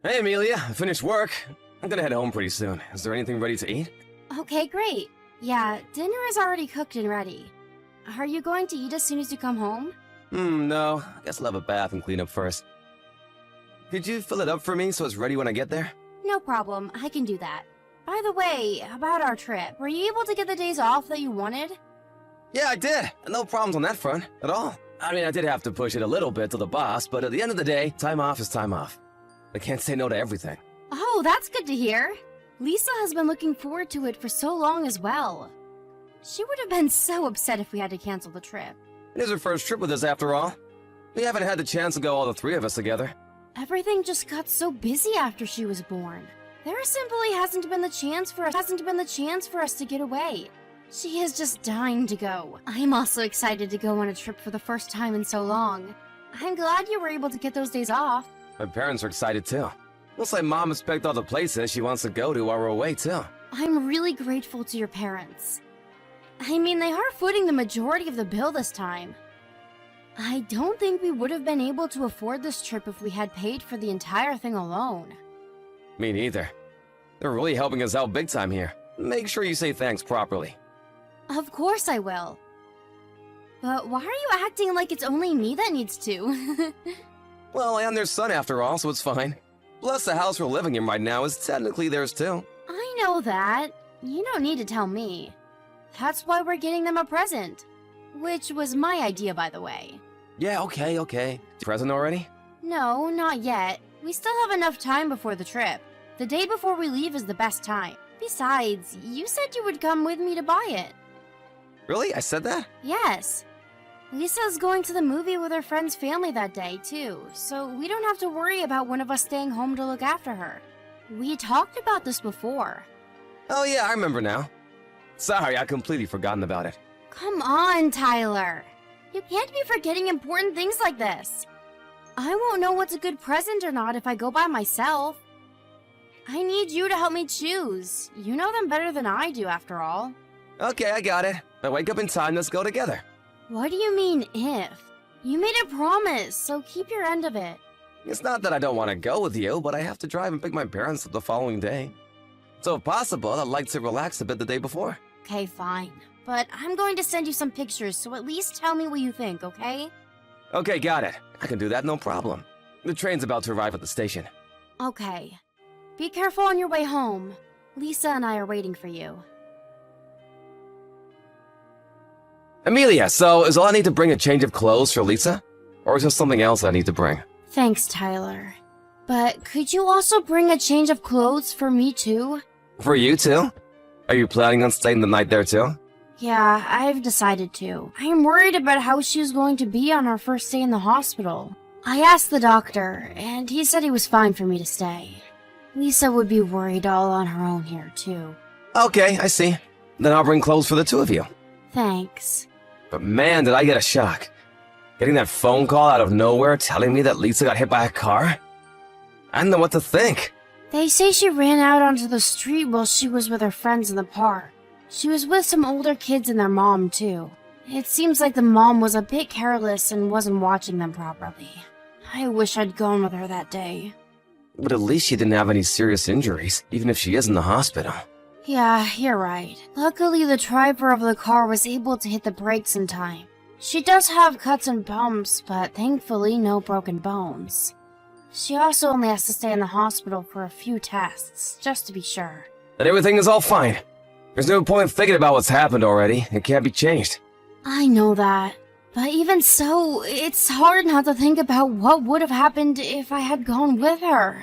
Hey, Amelia, I finished work. I'm gonna head home pretty soon. Is there anything ready to eat? Okay, great. Yeah, dinner is already cooked and ready. Are you going to eat as soon as you come home? No. I guess I'll have a bath and clean up first. Could you fill it up for me so it's ready when I get there? No problem, I can do that. By the way, about our trip, were you able to get the days off that you wanted? Yeah, I did. No problems on that front, at all. I mean, I did have to push it a little bit to the boss, but at the end of the day, time off is time off. I can't say no to everything. Oh, that's good to hear. Lisa has been looking forward to it for so long as well. She would have been so upset if we had to cancel the trip. It is her first trip with us after all. We haven't had the chance to go all the three of us together. Everything just got so busy after she was born. There simply hasn't been the chance for us to get away. She is just dying to go. I'm also excited to go on a trip for the first time in so long. I'm glad you were able to get those days off. My parents are excited too. Looks like Mom has picked all the places she wants to go to while we're away too. I'm really grateful to your parents. I mean, they are footing the majority of the bill this time. I don't think we would have been able to afford this trip if we had paid for the entire thing alone. Me neither. They're really helping us out big time here. Make sure you say thanks properly. Of course I will. But why are you acting like it's only me that needs to? Well, I am their son after all, so it's fine. Plus, the house we're living in right now is technically theirs too. I know that. You don't need to tell me. That's why we're getting them a present. Which was my idea, by the way. Yeah, okay. Present already? No, not yet. We still have enough time before the trip. The day before we leave is the best time. Besides, you said you would come with me to buy it. Really? I said that? Yes. Lisa's going to the movie with her friend's family that day, too, so we don't have to worry about one of us staying home to look after her. We talked about this before. Oh yeah, I remember now. Sorry, I completely forgotten about it. Come on, Tyler. You can't be forgetting important things like this. I won't know what's a good present or not if I go by myself. I need you to help me choose. You know them better than I do, after all. Okay, I got it. I wake up in time, let's go together. What do you mean, if? You made a promise, so keep your end of it. It's not that I don't want to go with you, but I have to drive and pick my parents up the following day. So if possible, I'd like to relax a bit the day before. Okay, fine. But I'm going to send you some pictures, so at least tell me what you think, okay? Okay, got it. I can do that, no problem. The train's about to arrive at the station. Okay. Be careful on your way home. Lisa and I are waiting for you. Amelia, so is all I need to bring a change of clothes for Lisa? Or is there something else I need to bring? Thanks, Tyler. But could you also bring a change of clothes for me too? For you too? Are you planning on staying the night there too? Yeah, I've decided to. I am worried about how she's going to be on our first day in the hospital. I asked the doctor, and he said he was fine for me to stay. Lisa would be worried all on her own here too. Okay, I see. Then I'll bring clothes for the two of you. Thanks. But man, did I get a shock. Getting that phone call out of nowhere telling me that Lisa got hit by a car? I didn't know what to think. They say she ran out onto the street while she was with her friends in the park. She was with some older kids and their mom, too. It seems like the mom was a bit careless and wasn't watching them properly. I wish I'd gone with her that day. But at least she didn't have any serious injuries, even if she is in the hospital. Yeah, you're right. Luckily, the driver of the car was able to hit the brakes in time. She does have cuts and bumps, but thankfully no broken bones. She also only has to stay in the hospital for a few tests, just to be sure. That everything is all fine. There's no point thinking about what's happened already. It can't be changed. I know that. But even so, it's hard not to think about what would have happened if I had gone with her.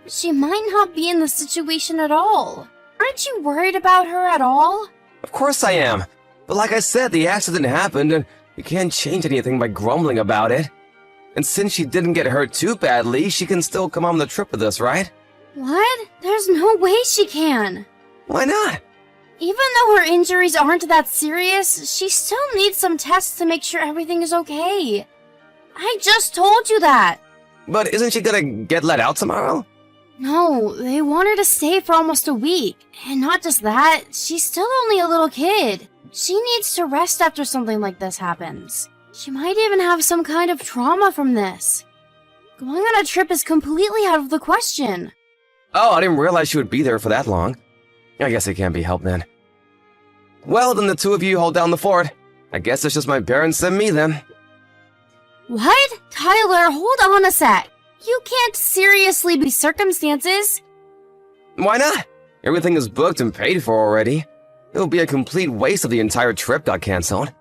She might not be in the situation at all. Aren't you worried about her at all? Of course I am. But like I said, the accident happened, and you can't change anything by grumbling about it. And since she didn't get hurt too badly, she can still come on the trip with us, right? What? There's no way she can. Why not? Even though her injuries aren't that serious, she still needs some tests to make sure everything is okay. I just told you that. But isn't she gonna get let out tomorrow? No, they want her to stay for almost a week. And not just that, she's still only a little kid. She needs to rest after something like this happens. She might even have some kind of trauma from this. Going on a trip is completely out of the question. Oh, I didn't realize she would be there for that long. I guess it can't be helped then. Well, then the two of you hold down the fort. I guess it's just my parents and me then. What? Tyler, hold on a sec. You can't seriously be circumstances. Why not? Everything is booked and paid for already. It would be a complete waste if the entire trip got canceled.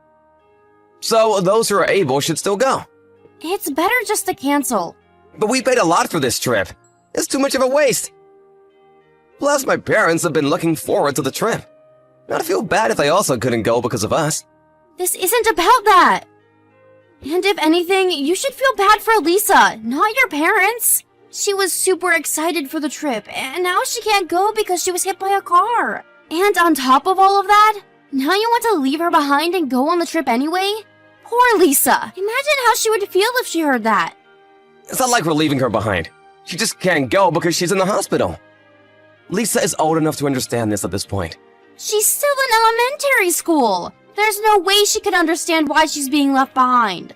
So those who are able should still go. It's better just to cancel. But we paid a lot for this trip. It's too much of a waste. Plus, my parents have been looking forward to the trip. I'd feel bad if they also couldn't go because of us. This isn't about that. And if anything, you should feel bad for Lisa, not your parents. She was super excited for the trip, and now she can't go because she was hit by a car. And on top of all of that, now you want to leave her behind and go on the trip anyway? Poor Lisa. Imagine how she would feel if she heard that. It's not like we're leaving her behind. She just can't go because she's in the hospital. Lisa is old enough to understand this at this point. She's still in elementary school. There's no way she could understand why she's being left behind.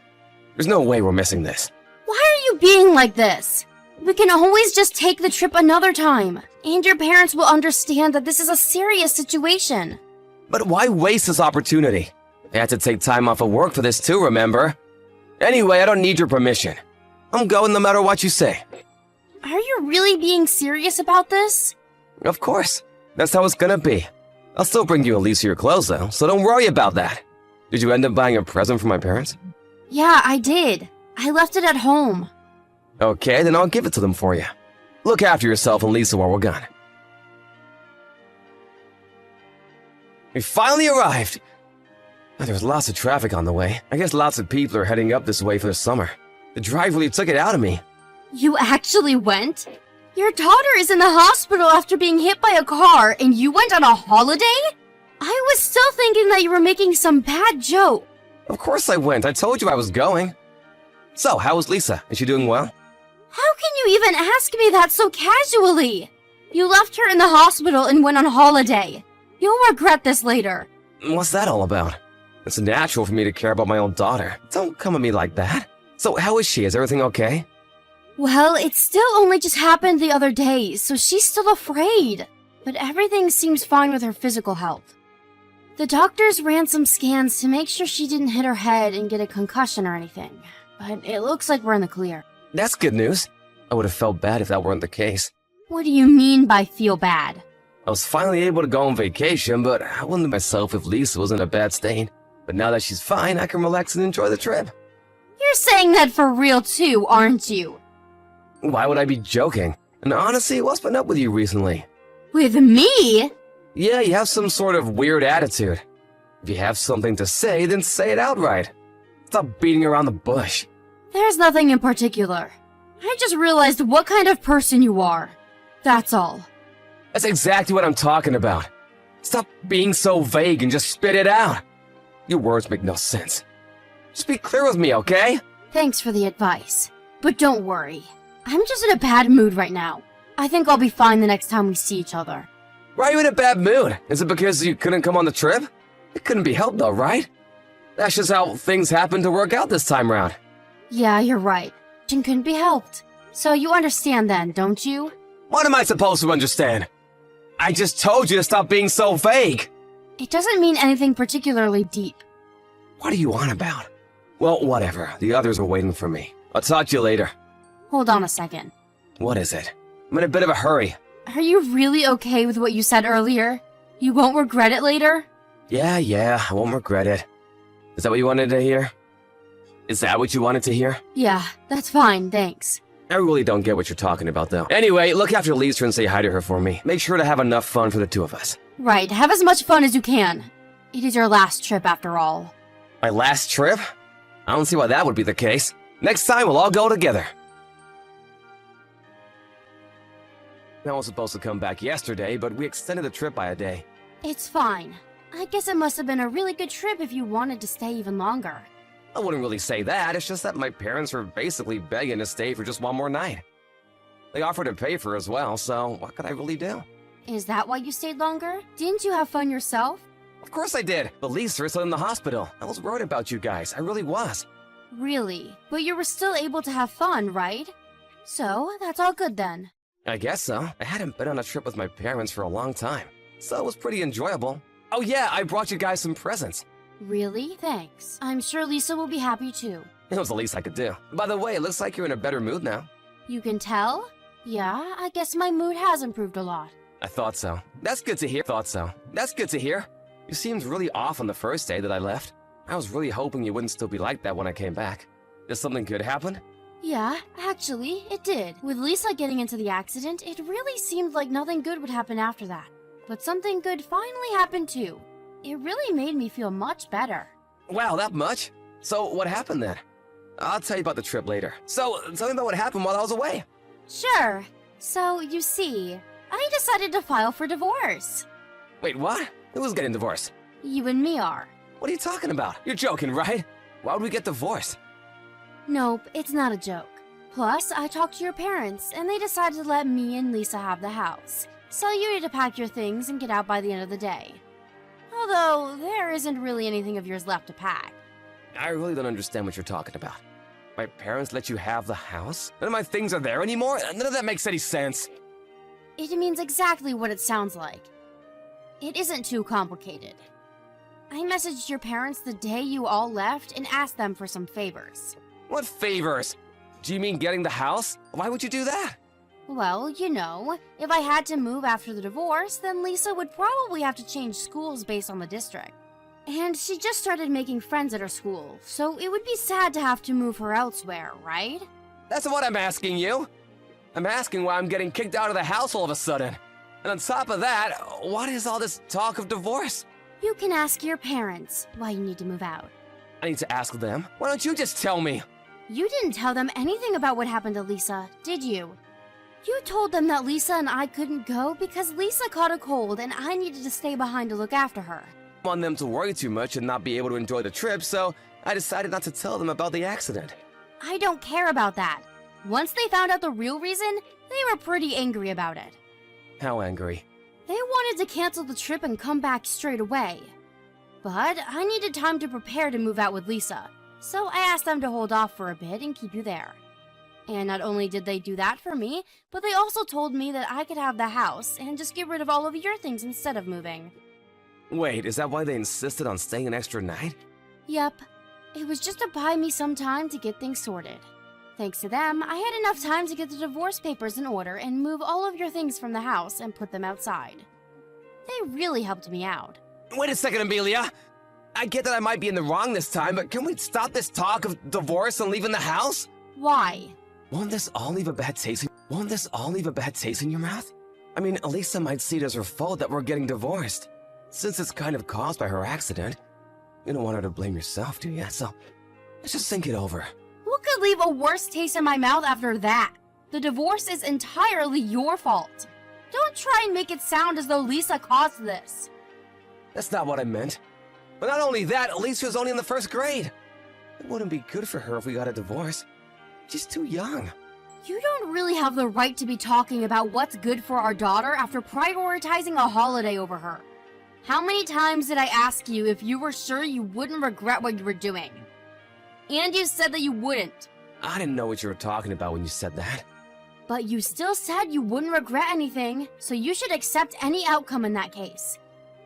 There's no way we're missing this. Why are you being like this? We can always just take the trip another time, and your parents will understand that this is a serious situation. But why waste this opportunity? I had to take time off of work for this too, remember? Anyway, I don't need your permission. I'm going no matter what you say. Are you really being serious about this? Of course. That's how it's gonna be. I'll still bring you at least your clothes though, so don't worry about that. Did you end up buying a present for my parents? Yeah, I did. I left it at home. Okay, then I'll give it to them for you. Look after yourself and Lisa while we're gone. We finally arrived! There's lots of traffic on the way. I guess lots of people are heading up this way for the summer. The drive really took it out of me. You actually went? Your daughter is in the hospital after being hit by a car, and you went on a holiday? I was still thinking that you were making some bad joke. Of course I went. I told you I was going. So, how was Lisa? Is she doing well? How can you even ask me that so casually? You left her in the hospital and went on holiday. You'll regret this later. What's that all about? It's natural for me to care about my own daughter. Don't come at me like that. So, how is she? Is everything okay? Well, it still only just happened the other day, so she's still afraid. But everything seems fine with her physical health. The doctors ran some scans to make sure she didn't hit her head and get a concussion or anything. But it looks like we're in the clear. That's good news. I would have felt bad if that weren't the case. What do you mean by feel bad? I was finally able to go on vacation, but I wouldn't myself if Lisa was in a bad state. But now that she's fine, I can relax and enjoy the trip. You're saying that for real too, aren't you? Why would I be joking? And honestly, what's been up with you recently? With me? Yeah, you have some sort of weird attitude. If you have something to say, then say it outright. Stop beating around the bush. There's nothing in particular. I just realized what kind of person you are. That's all. That's exactly what I'm talking about. Stop being so vague and just spit it out. Your words make no sense. Just be clear with me, okay? Thanks for the advice. But don't worry. I'm just in a bad mood right now. I think I'll be fine the next time we see each other. Why are you in a bad mood? Is it because you couldn't come on the trip? It couldn't be helped though, right? That's just how things happened to work out this time round. Yeah, you're right. It couldn't be helped. So you understand then, don't you? What am I supposed to understand? I just told you to stop being so vague. It doesn't mean anything particularly deep. What are you on about? Well, whatever. The others are waiting for me. I'll talk to you later. Hold on a second. What is it? I'm in a bit of a hurry. Are you really okay with what you said earlier? You won't regret it later? Yeah, I won't regret it. Is that what you wanted to hear? Is that what you wanted to hear? Yeah, that's fine, thanks. I really don't get what you're talking about, though. Anyway, look after Lisa and say hi to her for me. Make sure to have enough fun for the two of us. Right, have as much fun as you can. It is your last trip after all. My last trip? I don't see why that would be the case. Next time, we'll all go together. I was supposed to come back yesterday, but we extended the trip by a day. It's fine. I guess it must have been a really good trip if you wanted to stay even longer. I wouldn't really say that, it's just that my parents were basically begging to stay for just one more night. They offered to pay for as well, so what could I really do? Is that why you stayed longer? Didn't you have fun yourself? Of course I did, but Lisa is still in the hospital. I was worried about you guys, I really was. Really? But you were still able to have fun, right? So, that's all good then. I guess so. I hadn't been on a trip with my parents for a long time, so it was pretty enjoyable. Oh yeah, I brought you guys some presents. Really? Thanks. I'm sure Lisa will be happy too. It was the least I could do. By the way, it looks like you're in a better mood now. You can tell? Yeah, I guess my mood has improved a lot. I thought so. That's good to hear. That's good to hear. You seemed really off on the first day that I left. I was really hoping you wouldn't still be like that when I came back. Did something good happen? Yeah, actually, it did. With Lisa getting into the accident, it really seemed like nothing good would happen after that. But something good finally happened too. It really made me feel much better. Wow, that much? So what happened then? I'll tell you about the trip later. So, tell me about what happened while I was away. Sure. So, you see, I decided to file for divorce. Wait, what? Who's getting divorced? You and me are. What are you talking about? You're joking, right? Why would we get divorced? Nope, it's not a joke. Plus, I talked to your parents, and they decided to let me and Lisa have the house. So you need to pack your things and get out by the end of the day. Although, there isn't really anything of yours left to pack. I really don't understand what you're talking about. My parents let you have the house? None of my things are there anymore? None of that makes any sense. It means exactly what it sounds like. It isn't too complicated. I messaged your parents the day you all left and asked them for some favors. What favors? Do you mean getting the house? Why would you do that? Well, you know, if I had to move after the divorce, then Lisa would probably have to change schools based on the district. And she just started making friends at her school, so it would be sad to have to move her elsewhere, right? That's what I'm asking you. I'm asking why I'm getting kicked out of the house all of a sudden. And on top of that, what is all this talk of divorce? You can ask your parents why you need to move out. I need to ask them. Why don't you just tell me? You didn't tell them anything about what happened to Lisa, did you? You told them that Lisa and I couldn't go because Lisa caught a cold and I needed to stay behind to look after her. I want them to worry too much and not be able to enjoy the trip, so I decided not to tell them about the accident. I don't care about that. Once they found out the real reason, they were pretty angry about it. How angry? They wanted to cancel the trip and come back straight away. But I needed time to prepare to move out with Lisa, so I asked them to hold off for a bit and keep you there. And not only did they do that for me, but they also told me that I could have the house and just get rid of all of your things instead of moving. Wait, is that why they insisted on staying an extra night? Yep. It was just to buy me some time to get things sorted. Thanks to them, I had enough time to get the divorce papers in order and move all of your things from the house and put them outside. They really helped me out. Wait a second, Amelia. I get that I might be in the wrong this time, but can we stop this talk of divorce and leaving the house? Why? Won't this all leave a bad taste in your mouth? I mean, Elisa might see it as her fault that we're getting divorced. Since it's kind of caused by her accident, you don't want her to blame yourself, do you? So, let's just think it over. What could leave a worse taste in my mouth after that? The divorce is entirely your fault. Don't try and make it sound as though Lisa caused this. That's not what I meant. But not only that, Elisa was only in the first grade. It wouldn't be good for her if we got a divorce. She's too young. You don't really have the right to be talking about what's good for our daughter after prioritizing a holiday over her. How many times did I ask you if you were sure you wouldn't regret what you were doing? And you said that you wouldn't. I didn't know what you were talking about when you said that. But you still said you wouldn't regret anything, so you should accept any outcome in that case.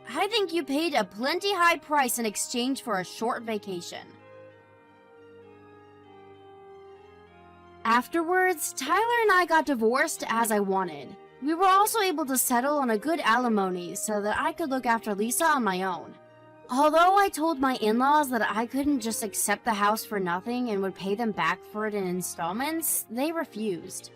I think you paid a plenty high price in exchange for a short vacation. Afterwards, Tyler and I got divorced as I wanted. We were also able to settle on a good alimony so that I could look after Lisa on my own. Although I told my in-laws that I couldn't just accept the house for nothing and would pay them back for it in installments, they refused.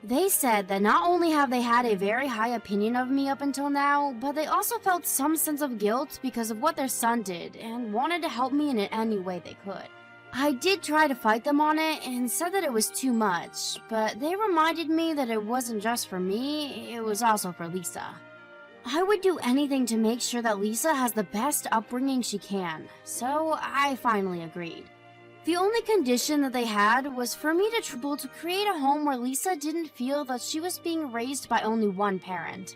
They said that not only have they had a very high opinion of me up until now, but they also felt some sense of guilt because of what their son did and wanted to help me in any way they could. I did try to fight them on it and said that it was too much, but they reminded me that it wasn't just for me, it was also for Lisa. I would do anything to make sure that Lisa has the best upbringing she can, so I finally agreed. The only condition that they had was for me to create a home where Lisa didn't feel that she was being raised by only one parent.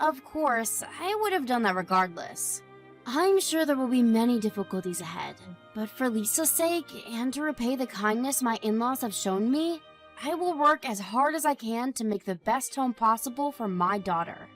Of course, I would have done that regardless. I'm sure there will be many difficulties ahead, but for Lisa's sake, and to repay the kindness my in-laws have shown me, I will work as hard as I can to make the best home possible for my daughter.